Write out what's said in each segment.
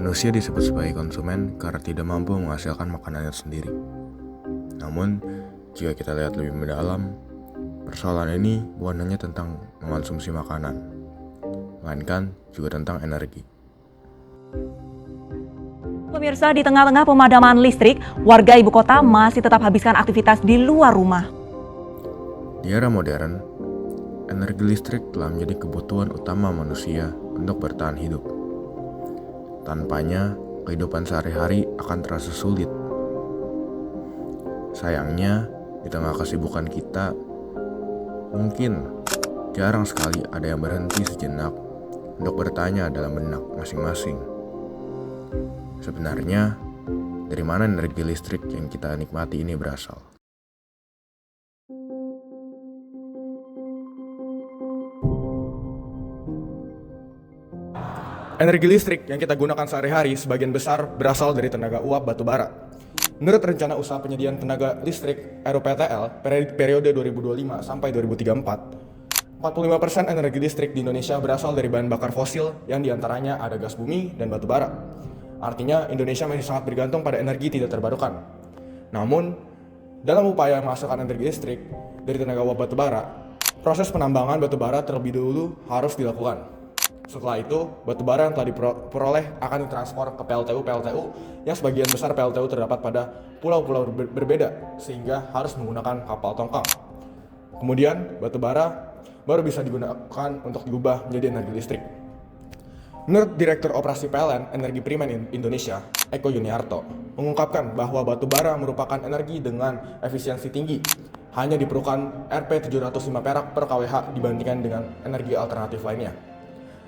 Manusia disebut sebagai konsumen karena tidak mampu menghasilkan makanannya sendiri. Namun, jika kita lihat lebih mendalam, persoalan ini bukan hanya tentang mengonsumsi makanan, melainkan juga tentang energi. Pemirsa, di tengah-tengah pemadaman listrik, warga ibu kota masih tetap habiskan aktivitas di luar rumah. Di era modern, energi listrik telah menjadi kebutuhan utama manusia untuk bertahan hidup. Tanpanya, kehidupan sehari-hari akan terasa sulit. Sayangnya, di tengah kesibukan kita, mungkin jarang sekali ada yang berhenti sejenak untuk bertanya dalam benak masing-masing. Sebenarnya, dari mana energi listrik yang kita nikmati ini berasal? Energi listrik yang kita gunakan sehari-hari sebagian besar berasal dari tenaga uap batu bara. Menurut Rencana Usaha Penyediaan Tenaga Listrik (RUPTL) periode 2025 sampai 2034, 45% energi listrik di Indonesia berasal dari bahan bakar fosil yang diantaranya ada gas bumi dan batu bara. Artinya Indonesia masih sangat bergantung pada energi tidak terbarukan. Namun, dalam upaya menghasilkan energi listrik dari tenaga uap batu bara, proses penambangan batu bara terlebih dahulu harus dilakukan. Setelah itu, batu bara yang telah diperoleh akan ditransfer ke PLTU yang sebagian besar PLTU terdapat pada pulau-pulau berbeda sehingga harus menggunakan kapal tongkang. Kemudian, batu bara baru bisa digunakan untuk diubah menjadi energi listrik. Menurut Direktur Operasi PLN Energi Primen Indonesia, Eko Yuniarto, mengungkapkan bahwa batu bara merupakan energi dengan efisiensi tinggi. Hanya diperlukan Rp 705 perak per kWh dibandingkan dengan energi alternatif lainnya.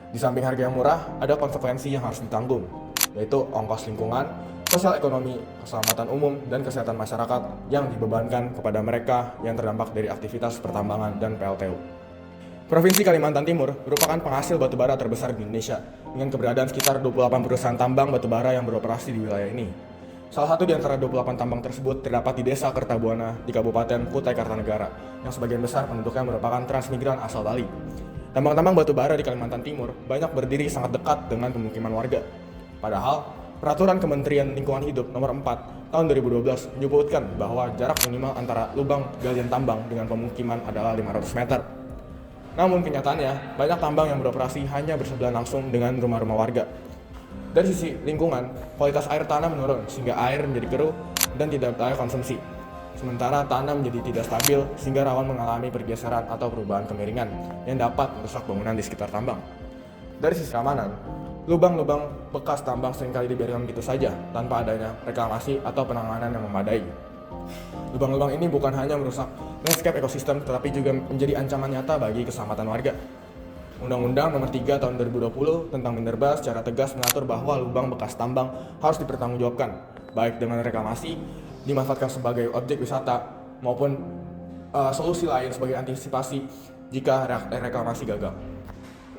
Di samping harga yang murah, ada konsekuensi yang harus ditanggung, yaitu ongkos lingkungan, sosial ekonomi, keselamatan umum, dan kesehatan masyarakat yang dibebankan kepada mereka yang terdampak dari aktivitas pertambangan dan PLTU. Provinsi Kalimantan Timur merupakan penghasil batubara terbesar di Indonesia, dengan keberadaan sekitar 28 perusahaan tambang batubara yang beroperasi di wilayah ini. Salah satu di antara 28 tambang tersebut terdapat di Desa Kertabuana di Kabupaten Kutai Kartanegara, yang sebagian besar penduduknya merupakan transmigran asal Bali. Tambang-tambang batu bara di Kalimantan Timur banyak berdiri sangat dekat dengan pemukiman warga. Padahal, Peraturan Kementerian Lingkungan Hidup Nomor 4 Tahun 2012 menyebutkan bahwa jarak minimal antara lubang galian tambang dengan pemukiman adalah 500 meter. Namun kenyataannya, banyak tambang yang beroperasi hanya bersebelahan langsung dengan rumah-rumah warga. Dari sisi lingkungan, kualitas air tanah menurun sehingga air menjadi keruh dan tidak layak konsumsi. Sementara tanah menjadi tidak stabil sehingga rawan mengalami pergeseran atau perubahan kemiringan yang dapat merusak bangunan di sekitar tambang. Dari sisi keamanan, lubang-lubang bekas tambang seringkali dibiarkan begitu saja tanpa adanya reklamasi atau penanganan yang memadai. Lubang-lubang ini bukan hanya merusak landscape ekosistem tetapi juga menjadi ancaman nyata bagi keselamatan warga. Undang-Undang Nomor 3 Tahun 2020 tentang Minerba secara tegas mengatur bahwa lubang bekas tambang harus dipertanggungjawabkan, baik dengan reklamasi, dimanfaatkan sebagai objek wisata, maupun solusi lain sebagai antisipasi jika reklamasi gagal.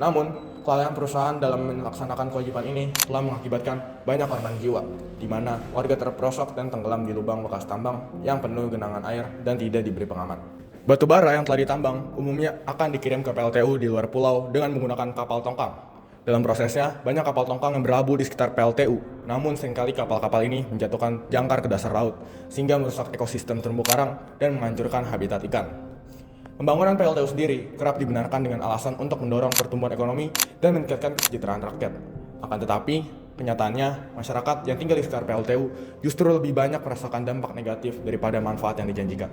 Namun, kelalaian perusahaan dalam melaksanakan kewajiban ini telah mengakibatkan banyak korban jiwa, di mana warga terperosok dan tenggelam di lubang bekas tambang yang penuh genangan air dan tidak diberi pengaman. Batu bara yang telah ditambang umumnya akan dikirim ke PLTU di luar pulau dengan menggunakan kapal tongkang. Dalam prosesnya, banyak kapal tongkang yang berlabuh di sekitar PLTU, namun seringkali kapal-kapal ini menjatuhkan jangkar ke dasar laut, sehingga merusak ekosistem terumbu karang dan menghancurkan habitat ikan. Pembangunan PLTU sendiri kerap dibenarkan dengan alasan untuk mendorong pertumbuhan ekonomi dan meningkatkan kesejahteraan rakyat. Akan tetapi, kenyataannya, masyarakat yang tinggal di sekitar PLTU justru lebih banyak merasakan dampak negatif daripada manfaat yang dijanjikan.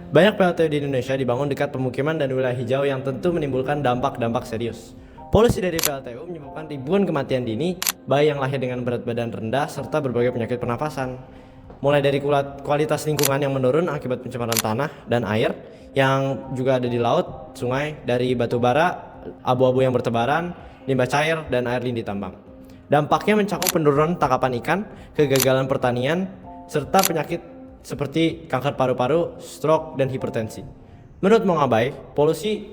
Banyak PLTU di Indonesia dibangun dekat pemukiman dan wilayah hijau yang tentu menimbulkan dampak-dampak serius. Polusi dari PLTU menyebabkan ribuan kematian dini, bayi yang lahir dengan berat badan rendah, serta berbagai penyakit pernafasan. Mulai dari kualitas lingkungan yang menurun akibat pencemaran tanah dan air, yang juga ada di laut, sungai, dari batu bara, abu-abu yang bertebaran, limbah cair, dan air lindi tambang. Dampaknya mencakup penurunan tangkapan ikan, kegagalan pertanian, serta penyakit seperti kanker paru-paru, stroke, dan hipertensi. Menurut Mongabai, polusi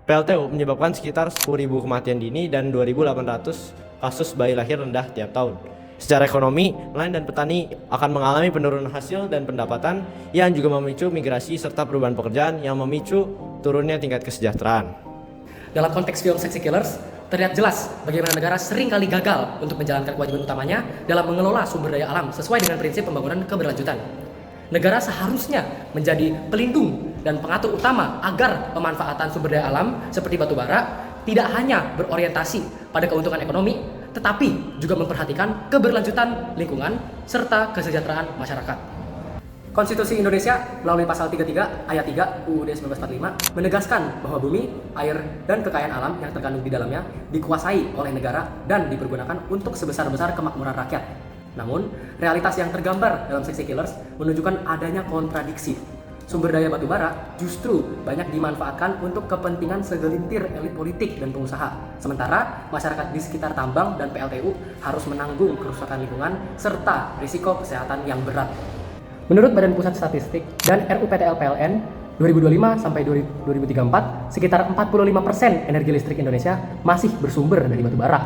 PLTU menyebabkan sekitar 10.000 kematian dini dan 2.800 kasus bayi lahir rendah tiap tahun. Secara ekonomi, nelayan dan petani akan mengalami penurunan hasil dan pendapatan yang juga memicu migrasi serta perubahan pekerjaan yang memicu turunnya tingkat kesejahteraan. Dalam konteks film Sexy Killers, terlihat jelas bagaimana negara seringkali gagal untuk menjalankan kewajiban utamanya dalam mengelola sumber daya alam sesuai dengan prinsip pembangunan keberlanjutan. Negara seharusnya menjadi pelindung dan pengatur utama agar pemanfaatan sumber daya alam seperti batu bara tidak hanya berorientasi pada keuntungan ekonomi, tetapi juga memperhatikan keberlanjutan lingkungan serta kesejahteraan masyarakat. Konstitusi Indonesia melalui pasal 33 ayat 3 UUD 1945 menegaskan bahwa bumi, air, dan kekayaan alam yang terkandung di dalamnya dikuasai oleh negara dan dipergunakan untuk sebesar-besar kemakmuran rakyat. Namun, realitas yang tergambar dalam Sexy Killers menunjukkan adanya kontradiksi. Sumber daya batu bara justru banyak dimanfaatkan untuk kepentingan segelintir elit politik dan pengusaha. Sementara masyarakat di sekitar tambang dan PLTU harus menanggung kerusakan lingkungan serta risiko kesehatan yang berat. Menurut Badan Pusat Statistik dan RUPTL PLN 2025 sampai 2034, sekitar 45% energi listrik Indonesia masih bersumber dari batu bara.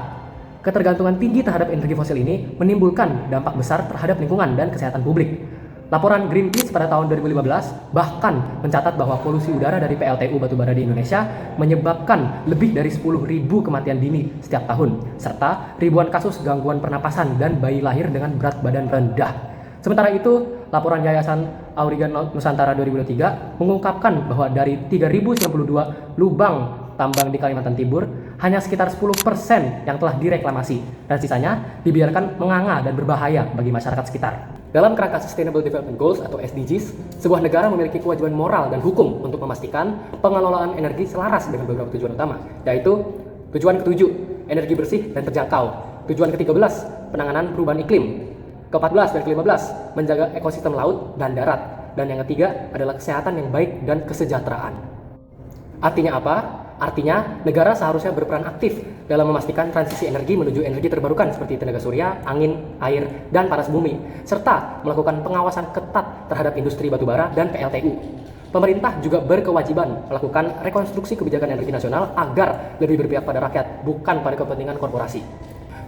Ketergantungan tinggi terhadap energi fosil ini menimbulkan dampak besar terhadap lingkungan dan kesehatan publik. Laporan Greenpeace pada tahun 2015 bahkan mencatat bahwa polusi udara dari PLTU batubara di Indonesia menyebabkan lebih dari 10.000 kematian dini setiap tahun, serta ribuan kasus gangguan pernapasan dan bayi lahir dengan berat badan rendah. Sementara itu, laporan Yayasan Auriga Nusantara 2023 mengungkapkan bahwa dari 3.092 lubang tambang di Kalimantan Timur, hanya sekitar 10% yang telah direklamasi, dan sisanya dibiarkan menganga dan berbahaya bagi masyarakat sekitar. Dalam kerangka Sustainable Development Goals atau SDGs, sebuah negara memiliki kewajiban moral dan hukum untuk memastikan pengelolaan energi selaras dengan beberapa tujuan utama, yaitu tujuan ke-7, energi bersih dan terjangkau, tujuan ke-13, penanganan perubahan iklim, ke-14 dan ke-15, menjaga ekosistem laut dan darat, dan yang ketiga adalah kesehatan yang baik dan kesejahteraan. Artinya apa? Artinya, negara seharusnya berperan aktif dalam memastikan transisi energi menuju energi terbarukan seperti tenaga surya, angin, air, dan panas bumi, serta melakukan pengawasan ketat terhadap industri batubara dan PLTU. Pemerintah juga berkewajiban melakukan rekonstruksi kebijakan energi nasional agar lebih berpihak pada rakyat, bukan pada kepentingan korporasi.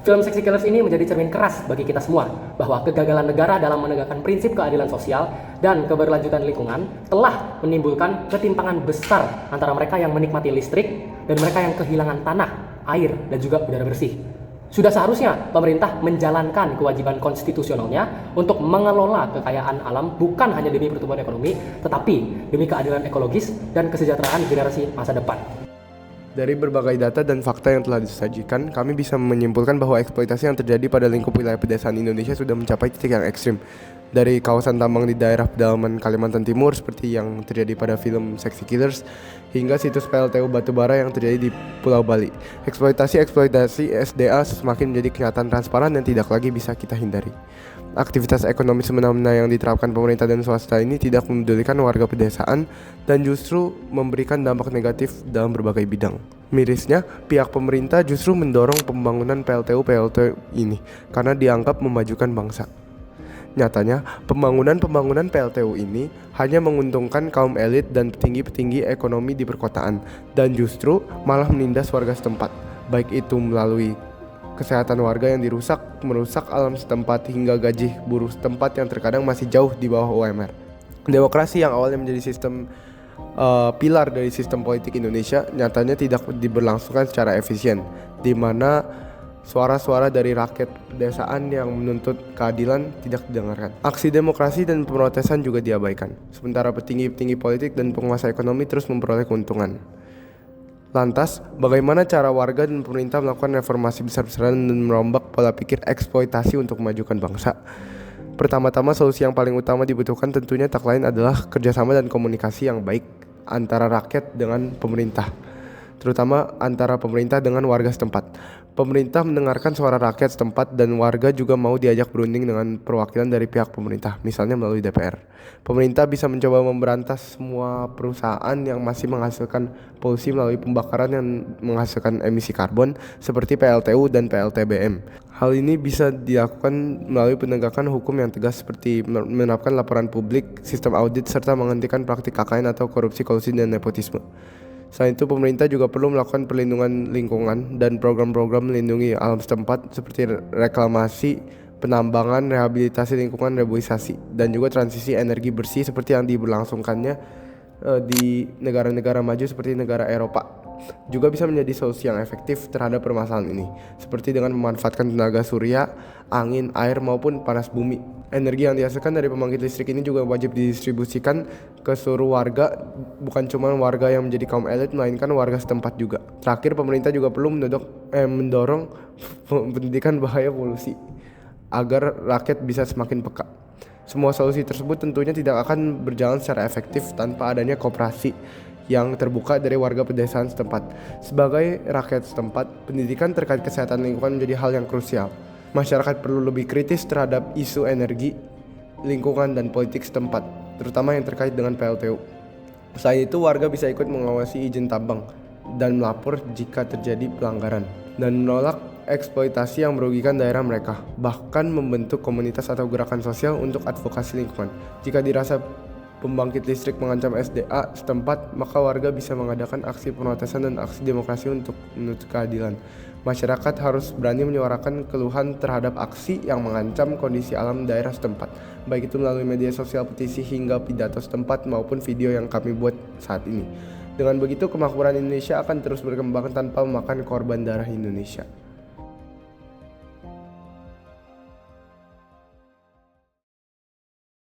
Film Sexy Killers ini menjadi cermin keras bagi kita semua bahwa kegagalan negara dalam menegakkan prinsip keadilan sosial dan keberlanjutan lingkungan telah menimbulkan ketimpangan besar antara mereka yang menikmati listrik dan mereka yang kehilangan tanah, air, dan juga udara bersih. Sudah seharusnya pemerintah menjalankan kewajiban konstitusionalnya untuk mengelola kekayaan alam bukan hanya demi pertumbuhan ekonomi, tetapi demi keadilan ekologis dan kesejahteraan generasi masa depan. Dari berbagai data dan fakta yang telah disajikan, kami bisa menyimpulkan bahwa eksploitasi yang terjadi pada lingkup wilayah pedesaan Indonesia sudah mencapai titik yang ekstrim. Dari kawasan tambang di daerah pedalaman Kalimantan Timur seperti yang terjadi pada film Sexy Killers, hingga situs PLTU batubara yang terjadi di Pulau Bali. Eksploitasi SDA semakin menjadi kenyataan transparan dan tidak lagi bisa kita hindari. Aktivitas ekonomi semena-mena yang diterapkan pemerintah dan swasta ini tidak memedulikan warga pedesaan dan justru memberikan dampak negatif dalam berbagai bidang. Mirisnya, pihak pemerintah justru mendorong pembangunan PLTU ini karena dianggap memajukan bangsa. Nyatanya, pembangunan PLTU ini hanya menguntungkan kaum elit dan petinggi-petinggi ekonomi di perkotaan dan justru malah menindas warga setempat, baik itu melalui kesehatan warga yang merusak alam setempat hingga gaji buruh setempat yang terkadang masih jauh di bawah UMR. Demokrasi yang awalnya menjadi sistem pilar dari sistem politik Indonesia nyatanya tidak diberlangsungkan secara efisien, di mana suara-suara dari rakyat pedesaan yang menuntut keadilan tidak didengarkan. Aksi demokrasi dan pemrotesan juga diabaikan, sementara petinggi-petinggi politik dan penguasa ekonomi terus memperoleh keuntungan. Lantas, bagaimana cara warga dan pemerintah melakukan reformasi besar-besaran dan merombak pola pikir eksploitasi untuk memajukan bangsa? Pertama-tama, solusi yang paling utama dibutuhkan tentunya tak lain adalah kerjasama dan komunikasi yang baik antara rakyat dengan pemerintah, terutama antara pemerintah dengan warga setempat. Pemerintah mendengarkan suara rakyat setempat dan warga juga mau diajak berunding dengan perwakilan dari pihak pemerintah, misalnya melalui DPR. Pemerintah bisa mencoba memberantas semua perusahaan yang masih menghasilkan polusi melalui pembakaran yang menghasilkan emisi karbon seperti PLTU dan PLTBM. Hal ini bisa dilakukan melalui penegakan hukum yang tegas seperti menerapkan laporan publik, sistem audit, serta menghentikan praktik KKN atau korupsi, kolusi, dan nepotisme. Selain itu, pemerintah juga perlu melakukan perlindungan lingkungan dan program-program melindungi alam setempat seperti reklamasi, penambangan, rehabilitasi lingkungan, reboisasi, dan juga transisi energi bersih seperti yang diberlangsungkannya di negara-negara maju seperti negara Eropa. juga bisa menjadi solusi yang efektif terhadap permasalahan ini, seperti dengan memanfaatkan tenaga surya, angin, air, maupun panas bumi. Energi yang dihasilkan dari pembangkit listrik ini juga wajib didistribusikan ke seluruh warga, bukan cuma warga yang menjadi kaum elit, melainkan warga setempat juga. Terakhir, pemerintah juga perlu mendorong pendidikan bahaya polusi agar rakyat bisa semakin peka. Semua solusi tersebut tentunya tidak akan berjalan secara efektif tanpa adanya kooperasi yang terbuka dari warga pedesaan setempat. Sebagai rakyat setempat, pendidikan terkait kesehatan lingkungan menjadi hal yang krusial. Masyarakat perlu lebih kritis terhadap isu energi, lingkungan, dan politik setempat, terutama yang terkait dengan PLTU. Selain itu, warga bisa ikut mengawasi izin tambang dan melapor jika terjadi pelanggaran, dan menolak eksploitasi yang merugikan daerah mereka, bahkan membentuk komunitas atau gerakan sosial untuk advokasi lingkungan. Jika dirasa pembangkit listrik mengancam SDA setempat, maka warga bisa mengadakan aksi protesan dan aksi demokrasi untuk menuntut keadilan. Masyarakat harus berani menyuarakan keluhan terhadap aksi yang mengancam kondisi alam daerah setempat, baik itu melalui media sosial, petisi, hingga pidato setempat maupun video yang kami buat saat ini. Dengan begitu, kemakmuran Indonesia akan terus berkembang tanpa memakan korban darah Indonesia.